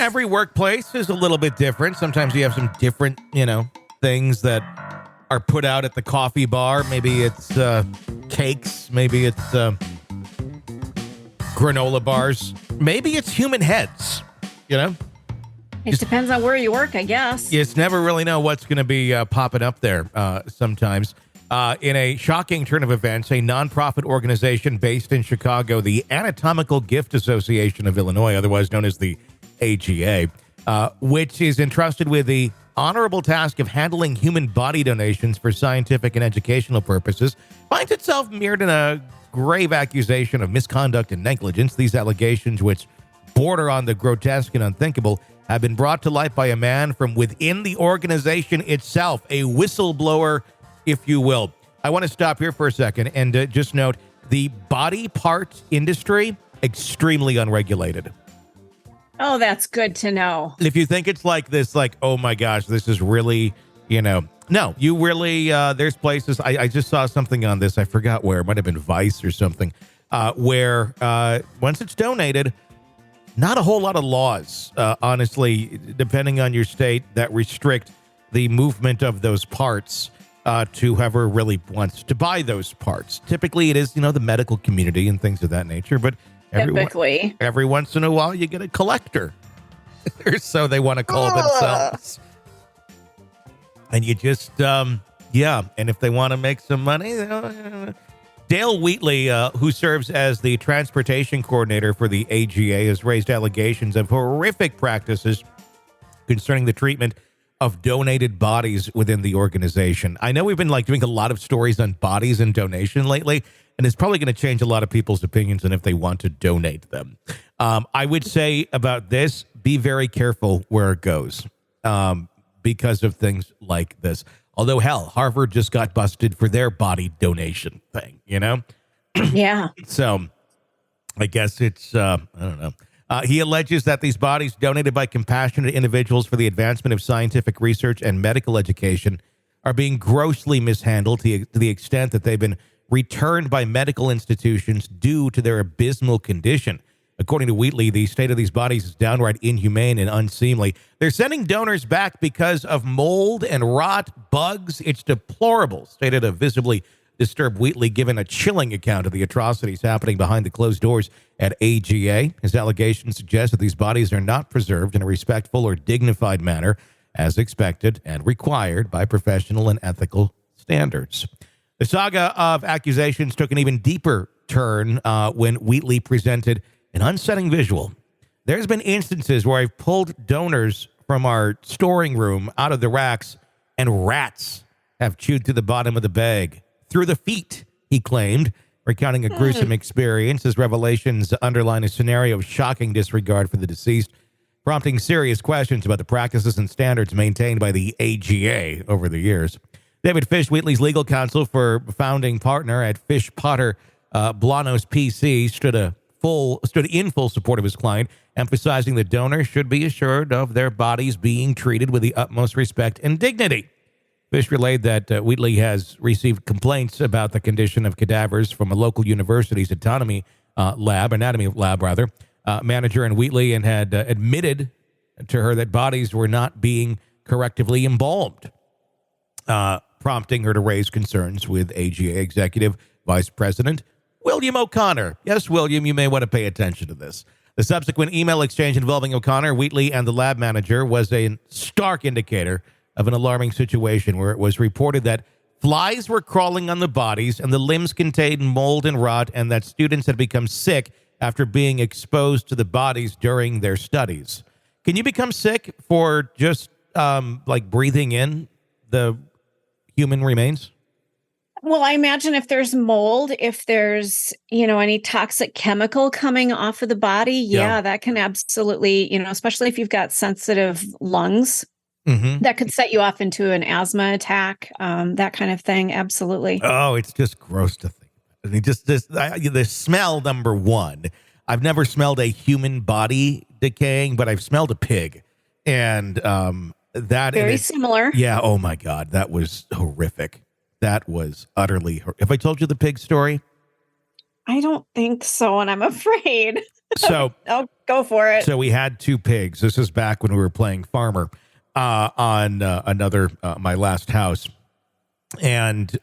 every workplace is a little bit different. Sometimes you have some different, things that are put out at the coffee bar. Maybe it's cakes. Maybe it's granola bars. Maybe it's human heads, It depends on where you work, I guess. You just never really know what's going to be popping up there sometimes. In a shocking turn of events, a nonprofit organization based in Chicago, the Anatomical Gift Association of Illinois, otherwise known as the AGA, which is entrusted with the honorable task of handling human body donations for scientific and educational purposes, finds itself mired in a grave accusation of misconduct and negligence. These allegations, which border on the grotesque and unthinkable, have been brought to light by a man from within the organization itself, a whistleblower, if you will. I want to stop here for a second and just note the body parts industry, extremely unregulated. Oh, that's good to know. If you think it's like this, like, oh my gosh, this is really, no, you really, there's places, I just saw something on this, I forgot where, it might have been Vice or something, where once it's donated, not a whole lot of laws, honestly, depending on your state, that restrict the movement of those parts to whoever really wants to buy those parts. Typically, it is, the medical community and things of that nature, but every once in a while, you get a collector, or so they want to call themselves. And you just, and if they want to make some money, Dale Wheatley, who serves as the transportation coordinator for the AGA, has raised allegations of horrific practices concerning the treatment of donated bodies within the organization. I know we've been doing a lot of stories on bodies and donation lately, and it's probably going to change a lot of people's opinions on if they want to donate them. I would say about this, be very careful where it goes because of things like this. Although, hell, Harvard just got busted for their body donation thing, Yeah. So I guess it's, I don't know. He alleges that these bodies donated by compassionate individuals for the advancement of scientific research and medical education are being grossly mishandled to the extent that they've been returned by medical institutions due to their abysmal condition. According to Wheatley, the state of these bodies is downright inhumane and unseemly. They're sending donors back because of mold and rot, bugs. It's deplorable, stated a visibly disturbed Wheatley, given a chilling account of the atrocities happening behind the closed doors at AGA. His allegations suggest that these bodies are not preserved in a respectful or dignified manner as expected and required by professional and ethical standards. The saga of accusations took an even deeper turn when Wheatley presented an unsettling visual. There's been instances where I've pulled donors from our storing room out of the racks and rats have chewed through the bottom of the bag. Through the feet, he claimed, recounting a gruesome experience. His revelations underline a scenario of shocking disregard for the deceased, prompting serious questions about the practices and standards maintained by the AGA over the years. David Fish, Wheatley's legal counsel for founding partner at Fish Potter Blanos PC, stood in full support of his client, emphasizing that donors should be assured of their bodies being treated with the utmost respect and dignity. Fish relayed that Wheatley has received complaints about the condition of cadavers from a local university's anatomy lab manager in Wheatley, and had admitted to her that bodies were not being correctively embalmed, prompting her to raise concerns with AGA Executive Vice President William O'Connor. Yes, William, you may want to pay attention to this. The subsequent email exchange involving O'Connor, Wheatley, and the lab manager was a stark indicator of an alarming situation where it was reported that flies were crawling on the bodies and the limbs contained mold and rot, and that students had become sick after being exposed to the bodies during their studies. Can you become sick for just breathing in the human remains? Well, I imagine if there's mold, if there's, any toxic chemical coming off of the body, that can absolutely, especially if you've got sensitive lungs, that could set you off into an asthma attack, that kind of thing. Absolutely. Oh, it's just gross to think. I mean, just the smell, number one. I've never smelled a human body decaying, but I've smelled a pig. And that... Very similar. Yeah, oh my God, that was horrific. That was utterly horrific. Have I told you the pig story? I don't think so, and I'm afraid. So, Go for it. So we had 2 pigs. This is back when we were playing farmer on another my last house, and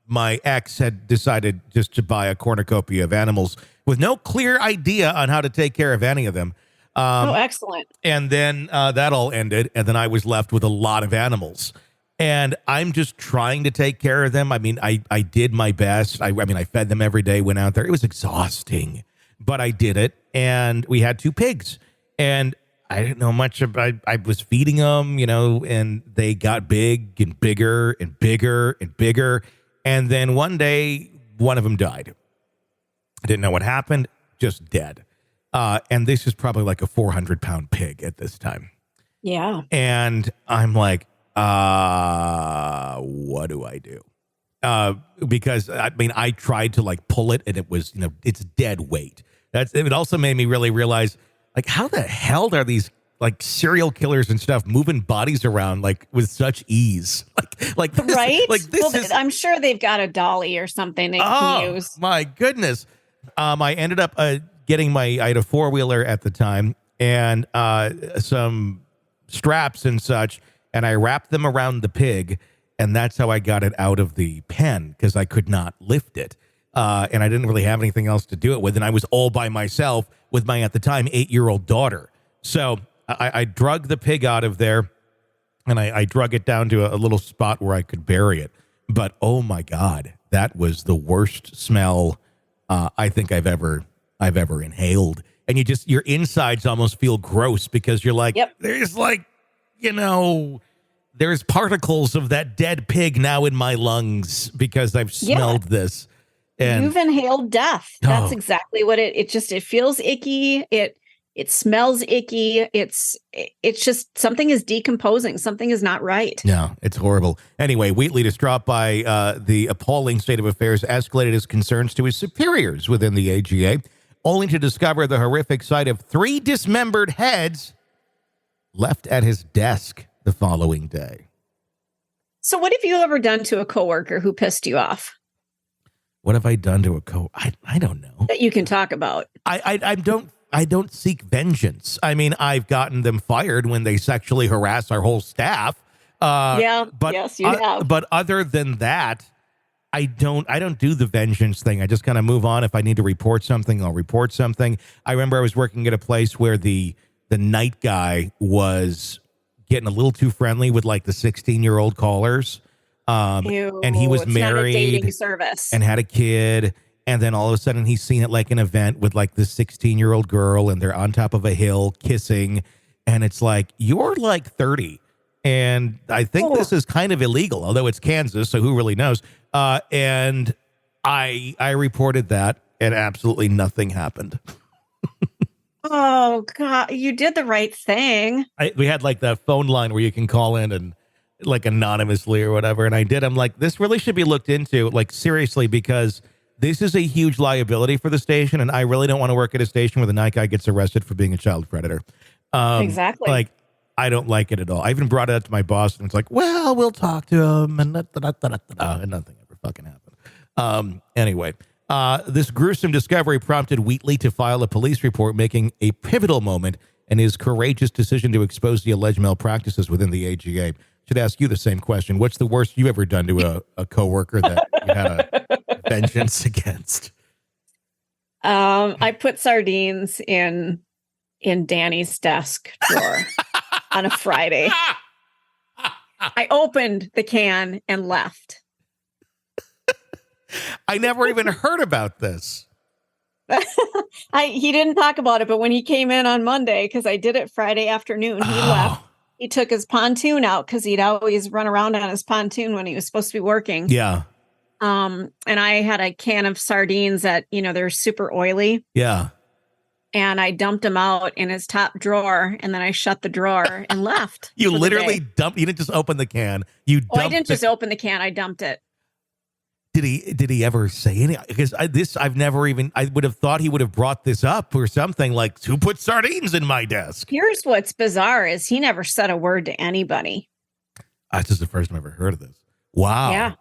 my ex had decided just to buy a cornucopia of animals with no clear idea on how to take care of any of them. Excellent. And then that all ended, and then I was left with a lot of animals. And I'm just trying to take care of them. I mean, I did my best. I mean, I fed them every day, went out there. It was exhausting, but I did it. And we had 2 pigs. And I didn't know much about, I was feeding them, and they got big and bigger and bigger and bigger. And then one day, one of them died. I didn't know what happened, just dead. And this is probably like a 400-pound pig at this time. Yeah. And I'm like, what do I do? Because I mean, I tried to like pull it, and it was, it's dead weight. It also made me really realize, like, how the hell are these like serial killers and stuff moving bodies around like with such ease? Like this, right? Like this is. I'm sure they've got a dolly or something they can use. My goodness. I ended up getting I had a 4-wheeler at the time, and some straps and such, and I wrapped them around the pig, and that's how I got it out of the pen, because I could not lift it. And I didn't really have anything else to do it with, and I was all by myself with my, at the time, 8-year-old daughter. So I drug the pig out of there, and I drug it down to a little spot where I could bury it. But, oh, my God, that was the worst smell I think I've ever inhaled. And your insides almost feel gross, because you're like, there's like, there's particles of that dead pig now in my lungs because I've smelled this. And you've inhaled death. That's exactly what it feels icky. It smells icky. It's just something is decomposing. Something is not right. No, it's horrible. Anyway, Wheatley, distraught by the appalling state of affairs, escalated his concerns to his superiors within the AGA, only to discover the horrific sight of 3 dismembered heads left at his desk the following day. So what have you ever done to a coworker who pissed you off? What have I done to a I don't know. That you can talk about. I don't seek vengeance. I mean, I've gotten them fired when they sexually harass our whole staff. But yes, you have. But other than that, I don't do the vengeance thing. I just kind of move on. If I need to report something, I'll report something. I remember I was working at a place where the night guy was getting a little too friendly with like the 16-year-old callers. And he was married, not a dating service, and had a kid. And then all of a sudden he's seen at like an event with like this 16-year-old girl, and they're on top of a hill kissing. And it's like, you're like 30. And I think this is kind of illegal, although it's Kansas, so who really knows? And I reported that, and absolutely nothing happened. Oh, God, you did the right thing. We had like the phone line where you can call in and like anonymously or whatever. And I did. I'm like, this really should be looked into, like, seriously, because this is a huge liability for the station. And I really don't want to work at a station where the night guy gets arrested for being a child predator. Exactly. Like, I don't like it at all. I even brought it up to my boss, and it's like, well, we'll talk to him, and and nothing ever fucking happened. Anyway, this gruesome discovery prompted Wheatley to file a police report, making a pivotal moment in his courageous decision to expose the alleged malpractices within the AGA. Should ask you the same question. What's the worst you've ever done to a coworker that you had a vengeance against? I put sardines in Danny's desk drawer on a Friday. I opened the can and left. I never even heard about this. He didn't talk about it, but when he came in on Monday, because I did it Friday afternoon, he left. He took his pontoon out because he'd always run around on his pontoon when he was supposed to be working. Yeah. And I had a can of sardines that, they're super oily. Yeah. And I dumped them out in his top drawer, and then I shut the drawer and left. You literally dumped. You didn't just open the can. I didn't just open the can. I dumped it. Did he ever say anything? Because I would have thought he would have brought this up or something, like, who put sardines in my desk? Here's what's bizarre is he never said a word to anybody. That's just the first time I've ever heard of this. Wow. Yeah.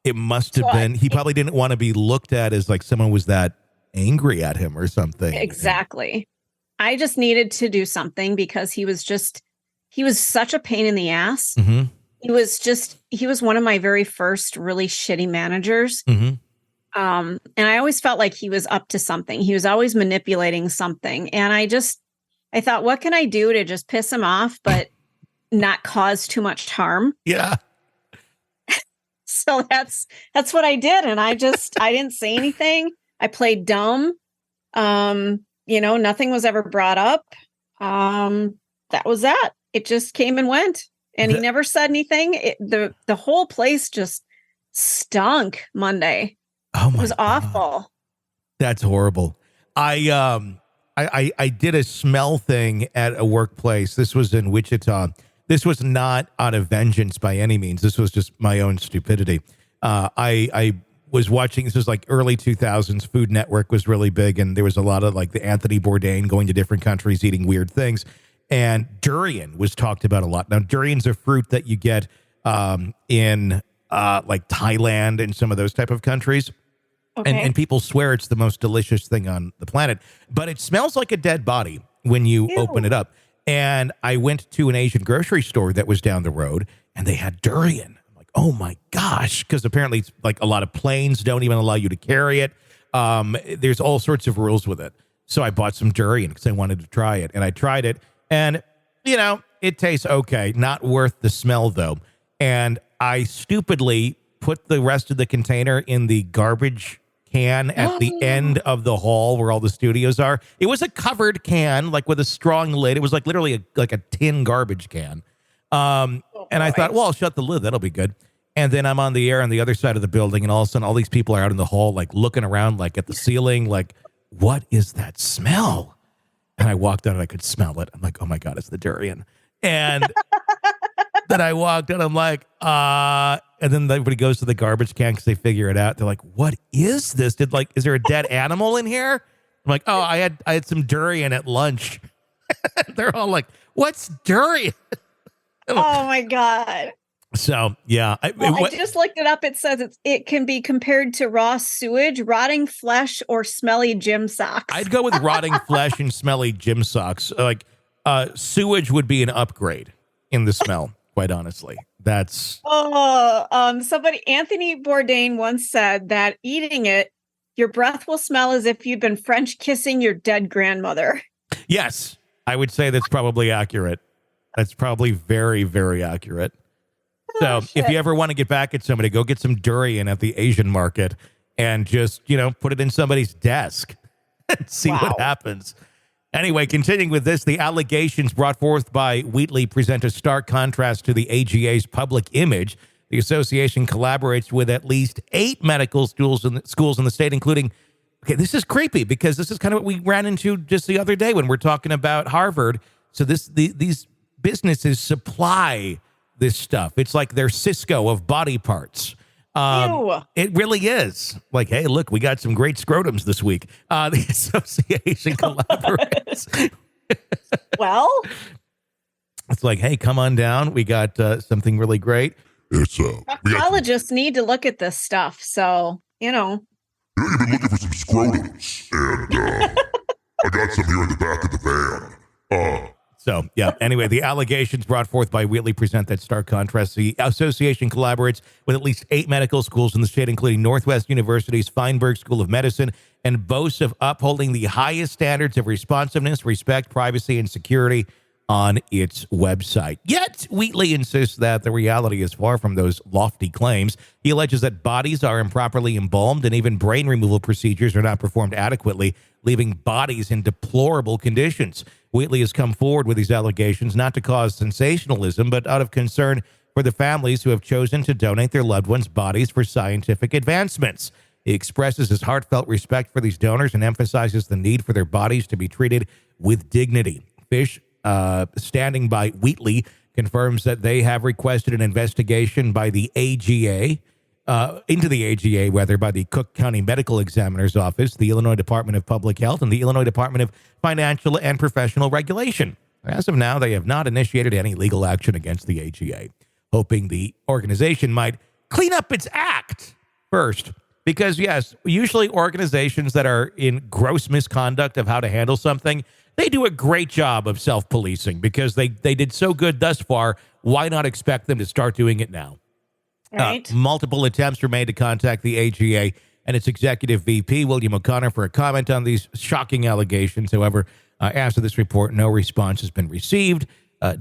It must have been. He probably didn't want to be looked at as like someone was that angry at him or something. Exactly. I just needed to do something because he was such a pain in the ass. Mm-hmm. He was one of my very first really shitty managers. Mm-hmm. And I always felt like he was up to something. He was always manipulating something. And I thought, what can I do to just piss him off, but not cause too much harm? Yeah. So that's what I did. And I didn't say anything. I played dumb. Nothing was ever brought up. That was that. It just came and went. And he never said anything. The whole place just stunk Monday. Oh my It was God. awful. That's horrible. I did a smell thing at a workplace. This was in Wichita. This was not out of vengeance by any means. This was just my own stupidity. I was watching, this was like early 2000s, Food Network was really big, and there was a lot of like the Anthony Bourdain going to different countries, eating weird things. And durian was talked about a lot. Now, durian's a fruit that you get in like Thailand and some of those type of countries. Okay. And people swear it's the most delicious thing on the planet, but it smells like a dead body when you open it up. And I went to an Asian grocery store that was down the road, and they had durian. I'm like, oh my gosh, because apparently it's like a lot of planes don't even allow you to carry it. There's all sorts of rules with it. So I bought some durian because I wanted to try it, and I tried it, and it tastes okay, not worth the smell though. And I stupidly put the rest of the container in the garbage can at the end of the hall where all the studios are. It was a covered can, like with a strong lid. It was like literally like a tin garbage can. And I thought, well, I'll shut the lid. That'll be good. And then I'm on the air on the other side of the building, and all of a sudden all these people are out in the hall, like looking around, like at the ceiling, like, what is that smell? And I walked out and I could smell it. I'm like, oh my God, it's the durian. And then I walked out, I'm like, and then everybody goes to the garbage can because they figure it out. They're like, what is this? Is there a dead animal in here? I'm like, oh, I had some durian at lunch. They're all like, what's durian? Oh my God. So, yeah. I just looked it up. It says it can be compared to raw sewage, rotting flesh, or smelly gym socks. I'd go with rotting flesh and smelly gym socks. Like, sewage would be an upgrade in the smell, quite honestly. That's... Anthony Bourdain once said that eating it, your breath will smell as if you'd been French kissing your dead grandmother. Yes, I would say that's probably accurate. That's probably very, very accurate. So if you ever want to get back at somebody, go get some durian at the Asian market and just, put it in somebody's desk and see what happens. Anyway, continuing with this, the allegations brought forth by Wheatley present a stark contrast to the AGA's public image. The association collaborates with at least 8 medical schools in the state, including, okay, this is creepy because this is kind of what we ran into just the other day when we're talking about Harvard. So these businesses supply this stuff. It's like their Cisco of body parts. It really is. Like, hey, look, we got some great scrotums this week. The association collaborates. Well, it's like, hey, come on down. We got something really great. Proctologists need to look at this stuff. So, You've been looking for some scrotums, and I got some here in the back of the van. So, yeah, anyway, the allegations brought forth by Wheatley present that stark contrast. The association collaborates with at least 8 medical schools in the state, including Northwest University's Feinberg School of Medicine, and boasts of upholding the highest standards of responsiveness, respect, privacy, and security on its website. Yet, Wheatley insists that the reality is far from those lofty claims. He alleges that bodies are improperly embalmed and even brain removal procedures are not performed adequately, leaving bodies in deplorable conditions. Wheatley has come forward with these allegations not to cause sensationalism, but out of concern for the families who have chosen to donate their loved ones' bodies for scientific advancements. He expresses his heartfelt respect for these donors and emphasizes the need for their bodies to be treated with dignity. Fish, standing by Wheatley, confirms that they have requested an investigation by the AGA, into the AGA, by the Cook County Medical Examiner's Office, the Illinois Department of Public Health, and the Illinois Department of Financial and Professional Regulation. As of now, they have not initiated any legal action against the AGA, hoping the organization might clean up its act first. Because, yes, usually organizations that are in gross misconduct of how to handle something, they do a great job of self-policing because they did so good thus far. Why not expect them to start doing it now? Right. Multiple attempts were made to contact the AGA and its executive VP, William O'Connor, for a comment on these shocking allegations. However, after this report, no response has been received,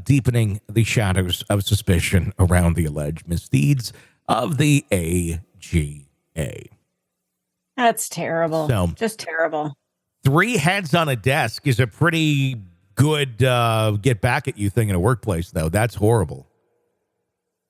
deepening the shadows of suspicion around the alleged misdeeds of the AGA. That's terrible. So, just terrible. 3 heads on a desk is a pretty good get back at you thing in a workplace, though. That's horrible.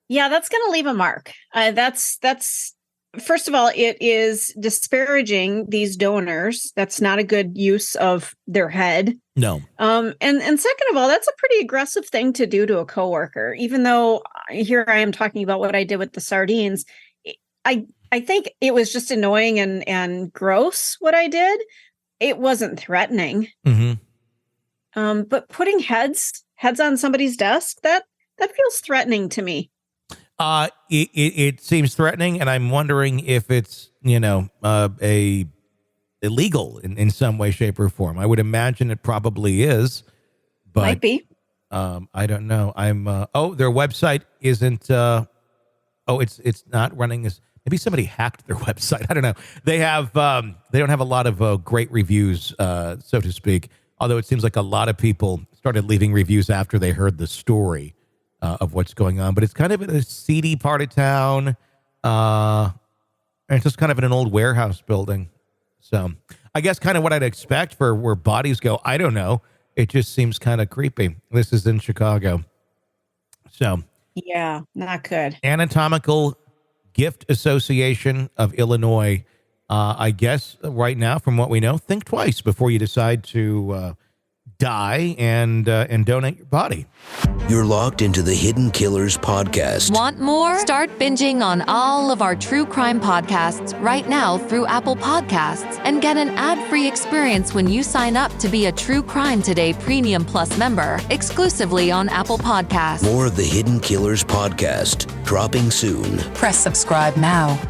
Yeah, that's going to leave a mark. That's first of all, it is disparaging these donors. That's not a good use of their head. No. And second of all, that's a pretty aggressive thing to do to a coworker. Even though here I am talking about what I did with the sardines, I think it was just annoying and gross what I did. It wasn't threatening. Mm-hmm. But putting heads on somebody's desk, that feels threatening to me. It seems threatening, and I'm wondering if it's, a illegal in some way, shape, or form. I would imagine it probably is, but Might be. I don't know. Their website isn't. It's not running as. Maybe somebody hacked their website. I don't know. They don't have a lot of great reviews, so to speak. Although it seems like a lot of people started leaving reviews after they heard the story of what's going on. But it's kind of in a seedy part of town. And it's just kind of in an old warehouse building. So I guess kind of what I'd expect for where bodies go. I don't know. It just seems kind of creepy. This is in Chicago. So. Yeah, not good. Anatomical Gift Association of Illinois. I guess right now, from what we know, think twice before you decide to die and donate your body. You're locked into the Hidden Killers podcast. Want more? Start binging on all of our true crime podcasts right now through Apple Podcasts and get an ad-free experience when you sign up to be a True Crime Today Premium Plus member, exclusively on Apple Podcasts. More of the Hidden Killers podcast, dropping soon. Press subscribe now.